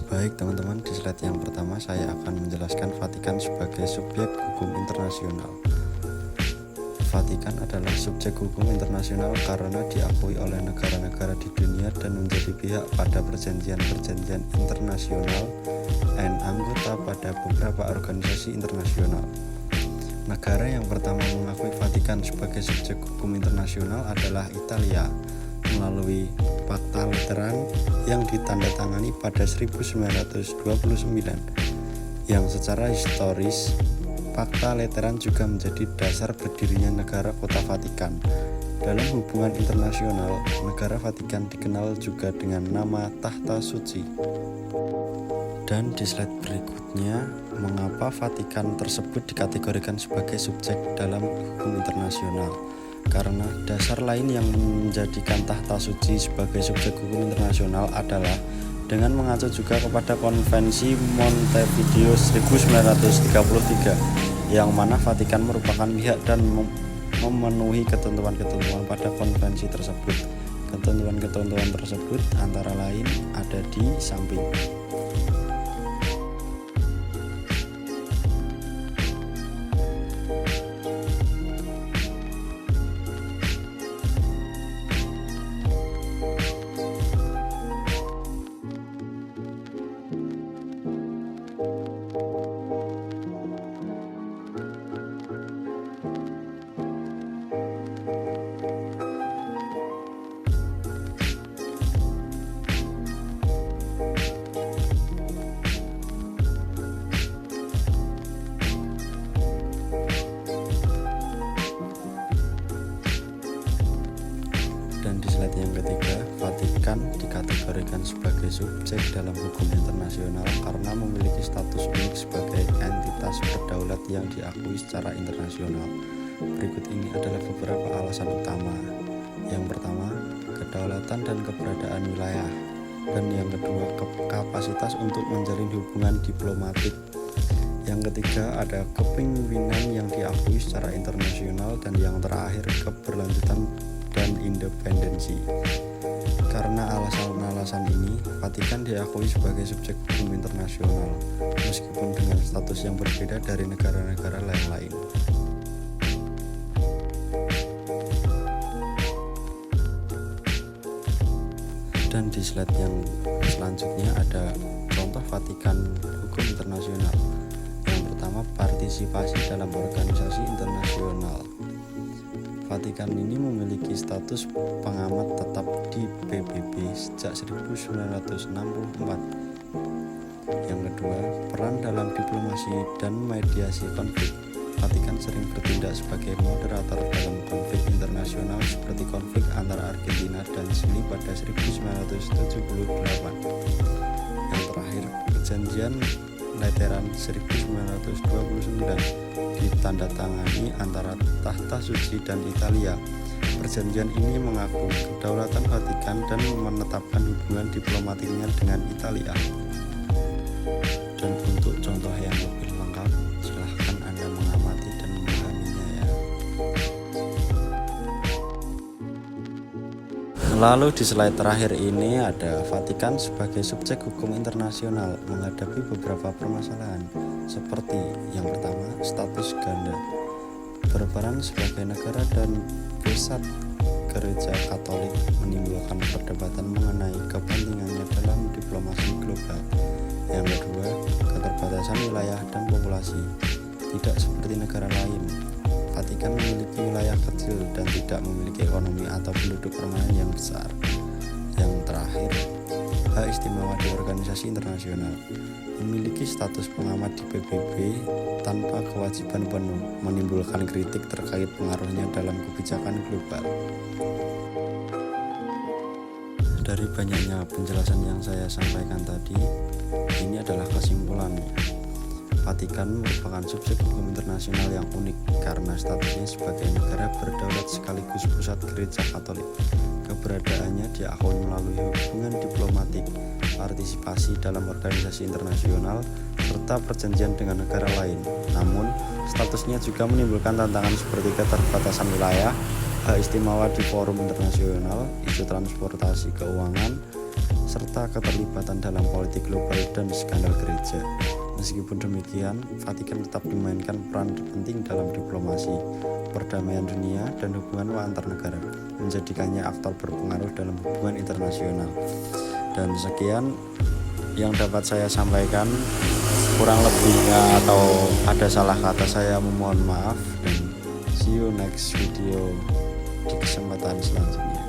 Baik teman-teman, di slide yang pertama saya akan menjelaskan Vatikan sebagai subjek hukum internasional. Vatikan adalah subjek hukum internasional karena diakui oleh negara-negara di dunia dan menjadi pihak pada perjanjian-perjanjian internasional dan anggota pada beberapa organisasi internasional. Negara yang pertama mengakui Vatikan sebagai subjek hukum internasional adalah Italia melalui Fakta Lateran yang ditandatangani pada 1929. Yang secara historis, Fakta Lateran juga menjadi dasar berdirinya negara kota Vatikan. Dalam hubungan internasional, negara Vatikan dikenal juga dengan nama Tahta Suci. Dan di slide berikutnya, mengapa Vatikan tersebut dikategorikan sebagai subjek dalam hukum internasional? Karena dasar lain yang menjadikan Tahta Suci sebagai subjek hukum internasional adalah dengan mengacu juga kepada Konvensi Montevideo 1933, yang mana Vatikan merupakan pihak dan memenuhi ketentuan-ketentuan pada konvensi tersebut. Ketentuan-ketentuan tersebut antara lain ada di samping. Dan di slide yang ketiga, Vatikan dikategorikan sebagai subjek dalam hukum internasional karena memiliki status unik sebagai entitas berdaulat yang diakui secara internasional. Berikut ini adalah beberapa alasan utama. Yang pertama, kedaulatan dan keberadaan wilayah. Dan yang kedua, kapasitas untuk menjalin hubungan diplomatik. Yang ketiga, ada kepemimpinan yang diakui secara internasional. Dan yang terakhir, keberlanjutan dan independensi. Karena alasan-alasan ini, Vatikan diakui sebagai subjek hukum internasional, meskipun dengan status yang berbeda dari negara-negara lain. Dan di slide yang selanjutnya ada contoh Vatikan hukum internasional. Yang pertama, partisipasi dalam organisasi internasional. Vatikan ini memiliki status pengamat tetap di PBB sejak 1964. Yang kedua, peran dalam diplomasi dan mediasi konflik. Vatikan sering bertindak sebagai moderator dalam konflik internasional seperti konflik antara Argentina dan Chili pada 1978. Yang terakhir, perjanjian Lateran 1929 ditandatangani antara Tahta Suci dan Italia. Perjanjian ini mengaku kedaulatan Vatikan dan menetapkan hubungan diplomatiknya dengan Italia. Dan untuk contoh yang lebih lengkap, silahkan Anda mengamati dan memahaminya ya. Lalu di slide terakhir ini ada Vatikan sebagai subjek hukum internasional menghadapi beberapa permasalahan, seperti yang pertama, status ganda. Berperan sebagai negara dan pusat gereja Katolik menimbulkan perdebatan mengenai kepentingannya dalam diplomasi global. Yang kedua, keterbatasan wilayah dan populasi. Tidak seperti negara lain, Vatikan memiliki wilayah kecil dan tidak memiliki ekonomi atau penduduk permanen yang besar. Yang terakhir, hak istimewa di organisasi internasional. Memiliki status pengamat di PBB tanpa kewajiban penuh, menimbulkan kritik terkait pengaruhnya dalam kebijakan global. Dari banyaknya penjelasan yang saya sampaikan tadi, ini adalah kesimpulannya. Vatikan merupakan subjek hukum internasional yang unik karena statusnya sebagai negara berdaulat sekaligus pusat gereja Katolik. Keberadaannya diakui melalui hubungan diplomatik, partisipasi dalam organisasi internasional, serta perjanjian dengan negara lain. Namun, statusnya juga menimbulkan tantangan seperti keterbatasan wilayah, hak istimewa di forum internasional, isu transportasi keuangan, serta keterlibatan dalam politik global dan skandal gereja. Meskipun demikian, Vatikan tetap memainkan peran penting dalam diplomasi, perdamaian dunia, dan hubungan antar negara, menjadikannya aktor berpengaruh dalam hubungan internasional. Dan sekian yang dapat saya sampaikan, kurang lebihnya atau ada salah kata saya memohon maaf, dan see you next video di kesempatan selanjutnya.